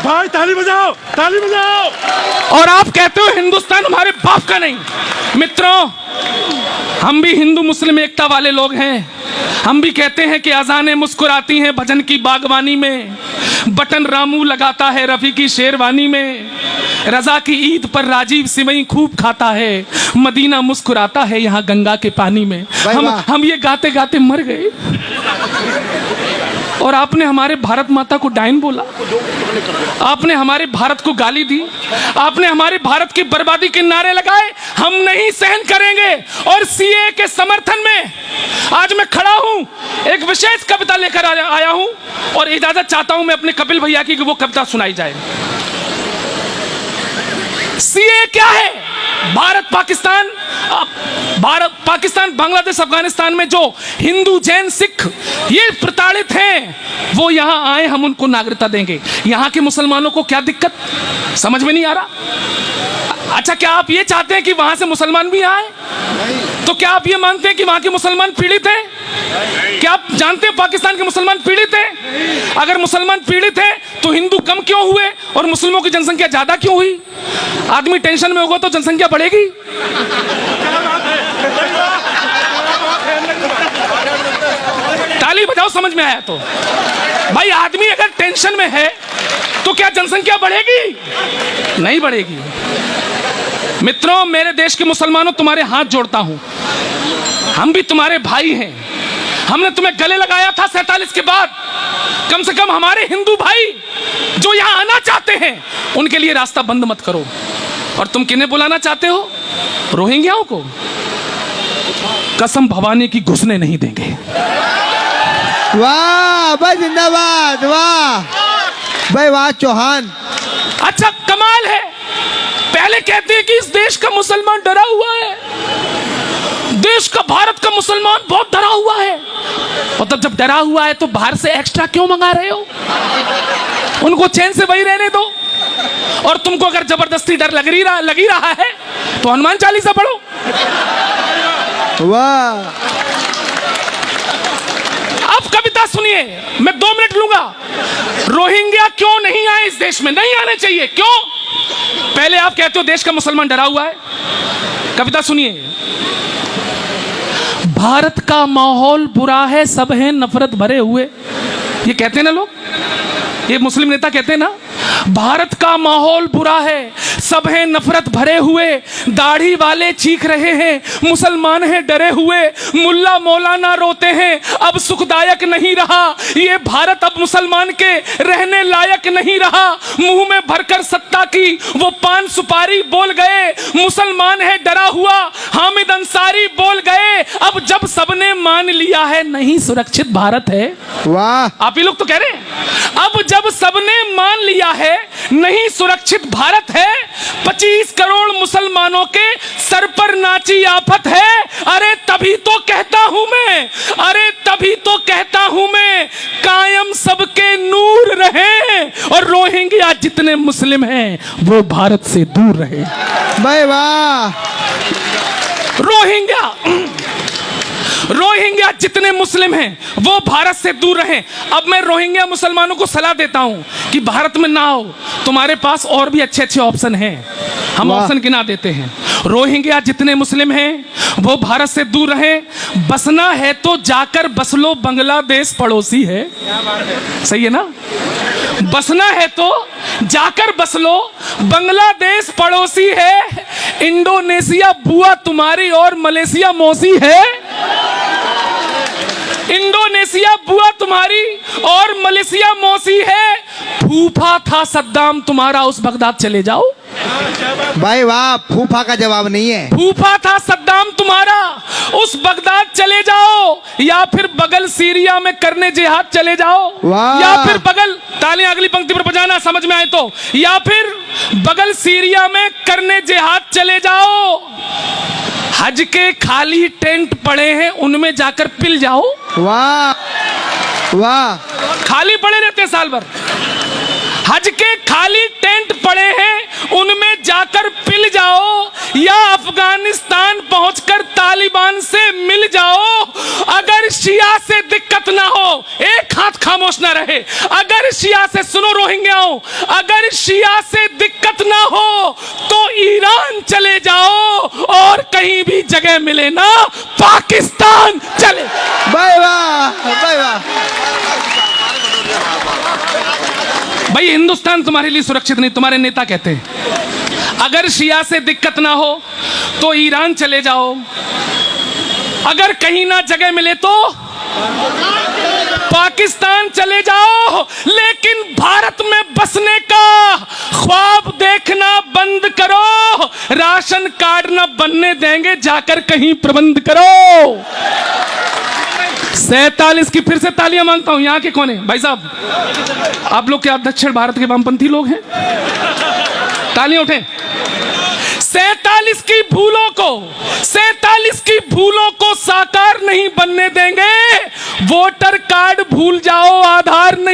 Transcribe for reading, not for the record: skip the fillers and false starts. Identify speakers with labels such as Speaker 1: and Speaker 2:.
Speaker 1: भाई ताली बजाओ, ताली बजाओ।
Speaker 2: और आप कहते हो हिंदुस्तान हमारे बाप का नहीं। मित्रों, हम भी हिंदू मुस्लिम एकता वाले लोग हैं। हम भी कहते हैं कि अजानें मुस्कुराती हैं भजन की बागवानी में, बटन रामू लगाता है रफी की शेरवानी में, रजा की ईद पर राजीव सिवई खूब खाता है, मदीना मुस्कुराता है यहाँ गंगा के पानी में। हम ये गाते गाते मर गए और आपने हमारे भारत माता को डायन बोला, आपने हमारे भारत को गाली दी, आपने हमारे भारत की बर्बादी के नारे लगाए। हम नहीं सहन करेंगे। और सीए के समर्थन में आज मैं खड़ा हूं, एक विशेष कविता लेकर आया हूं और इजाजत चाहता हूं मैं अपने कपिल भैया की कि वो कविता सुनाई जाए। सीए क्या है? भारत पाकिस्तान बांग्लादेश अफगानिस्तान में जो हिंदू जैन सिख ये प्रताड़ित हैं, वो यहां आए, हम उनको नागरिकता देंगे। यहां के मुसलमानों को क्या दिक्कत समझ में नहीं आ रहा? अच्छा, क्या आप ये चाहते हैं कि वहां से मुसलमान भी आए? तो क्या आप ये मानते हैं कि वहां के मुसलमान पीड़ित हैं? क्या आप जानते हैं पाकिस्तान के मुसलमान पीड़ित हैं? अगर मुसलमान पीड़ित हैं तो हिंदू कम क्यों हुए और मुस्लिमों की जनसंख्या ज्यादा क्यों हुई? आदमी टेंशन में होगा तो जनसंख्या बढ़ेगी। ताली बजाओ, समझ में आया तो। भाई, आदमी अगर टेंशन में है तो क्या जनसंख्या बढ़ेगी? नहीं बढ़ेगी। मित्रों, मेरे देश के मुसलमानों, तुम्हारे हाथ जोड़ता हूं, हम भी तुम्हारे भाई हैं। हमने तुम्हें गले लगाया था 47 के बाद। कम से कम हमारे हिंदू भाई जो यहां आना चाहते हैं उनके लिए रास्ता बंद मत करो। और तुम किन्हें बुलाना चाहते हो? रोहिंग्याओं को? कसम भवानी की घुसने नहीं देंगे।
Speaker 3: वाह भाई, जिंदाबाद, वाह भाई, वाह चौहान।
Speaker 2: अच्छा, कमाल है। पहले कहते हैं कि इस देश का मुसलमान डरा हुआ है, देश का भारत का मुसलमान बहुत डरा हुआ है। मतलब जब डरा हुआ है तो बाहर से एक्स्ट्रा क्यों मंगा रहे हो? उनको चैन से वही रहने दो। और तुमको अगर जबरदस्ती डर लगी रहा है तो हनुमान चालीसा पढ़ो।
Speaker 3: वाह।
Speaker 2: अब कविता सुनिए, मैं 2 मिनट लूंगा। रोहिंग्या क्यों नहीं आए इस देश में? नहीं आने चाहिए। क्यों? पहले आप कहते हो देश का मुसलमान डरा हुआ है। कविता सुनिए। भारत का माहौल बुरा है, सब हैं नफरत भरे हुए। ये कहते हैं ना लोग, ये मुस्लिम नेता कहते हैं ना, भारत का माहौल बुरा है, सब हैं नफरत भरे हुए, दाढ़ी वाले चीख रहे हैं, मुसलमान हैं डरे हुए, मुल्ला मौलाना रोते हैं, अब सुखदायक नहीं रहा ये भारत, अब मुसलमान के रहने लायक नहीं रहा। मुंह में भरकर सत्ता की वो पान सुपारी बोल गए, मुसलमान है डरा हुआ, हामिद अंसारी बोल गए, अब जब सबने मान लिया है नहीं सुरक्षित भारत है।
Speaker 3: वाह।
Speaker 2: आप ही लोग तो कह रहे हैं, अब जब सबने मान लिया है नहीं सुरक्षित भारत है, 25 करोड़ मुसलमानों के सर पर नाची आफत है। अरे तभी तो कहता हूं मैं, अरे तभी तो कहता हूं मैं, कायम सबके नूर रहे और रोहिंग्या जितने मुस्लिम हैं वो भारत से दूर रहे।
Speaker 3: भाई वाह।
Speaker 2: रोहिंग्या जितने मुस्लिम हैं वो भारत से दूर रहें। अब मैं रोहिंग्या मुसलमानों को सलाह देता हूं कि भारत में ना आओ, तुम्हारे पास और भी अच्छे अच्छे ऑप्शन हैं, हम ऑप्शन गिना देते हैं। रोहिंग्या जितने मुस्लिम हैं वो भारत से दूर रहें। बसना है तो जाकर बस लो, बांग्लादेश पड़ोसी है। सही है ना? बसना है तो जाकर बस लो, बांग्लादेश पड़ोसी है। इंडोनेशिया बुआ तुम्हारी और मलेशिया मौसी है। इंडोनेशिया बुआ तुम्हारी और मलेशिया मौसी है। फूफा था सद्दाम तुम्हारा, उस बगदाद चले जाओ।
Speaker 3: भाई वाह, फूफा का जवाब नहीं है।
Speaker 2: फूफा था सद्दाम तुम्हारा, उस बगदाद चले जाओ, या फिर बगल सीरिया में करने जिहाद चले जाओ, या फिर बगल, तालियां अगली पंक्ति पर बजाना समझ में आए तो, या फिर बगल सीरिया में करने जिहाद चले जाओ। हज के खाली टेंट पड़े हैं उनमें जाकर पिल जाओ।
Speaker 3: वाह वाह।
Speaker 2: खाली पड़े रहते साल भर, हज के खाली टेंट पड़े हैं, उनमें जाकर पिल जाओ या अफगानिस्तान पहुंचकर तालिबान से मिल जाओ। अगर शिया से दिक्कत ना हो, एक हाथ खामोश ना रहे, अगर शिया से, सुनो रोहिंग्याओं, अगर शिया से दिक्कत ना हो तो ईरान चले जाओ, और कहीं भी जगह मिले ना पाकिस्तान चले।
Speaker 3: भाई वाह, भाई वाह।
Speaker 2: भाई हिंदुस्तान तुम्हारे लिए सुरक्षित नहीं, तुम्हारे नेता कहते हैं अगर शिया से दिक्कत ना हो तो ईरान चले जाओ, अगर कहीं ना जगह मिले तो पाकिस्तान चले जाओ। लेकिन भारत में बसने का ख्वाब देखना बंद करो, राशन कार्ड ना बनने देंगे, जाकर कहीं प्रबंध करो। 47 की फिर से तालियां मांगता हूं। यहां के कौन है भाई साहब? आप लोग क्या दक्षिण भारत के वामपंथी लोग हैं? तालियां उठें। 47 की भूलों को, 47 की भूलों को साकार नहीं बनने देंगे। वोटर कार्ड भूल जाओ, आधार नहीं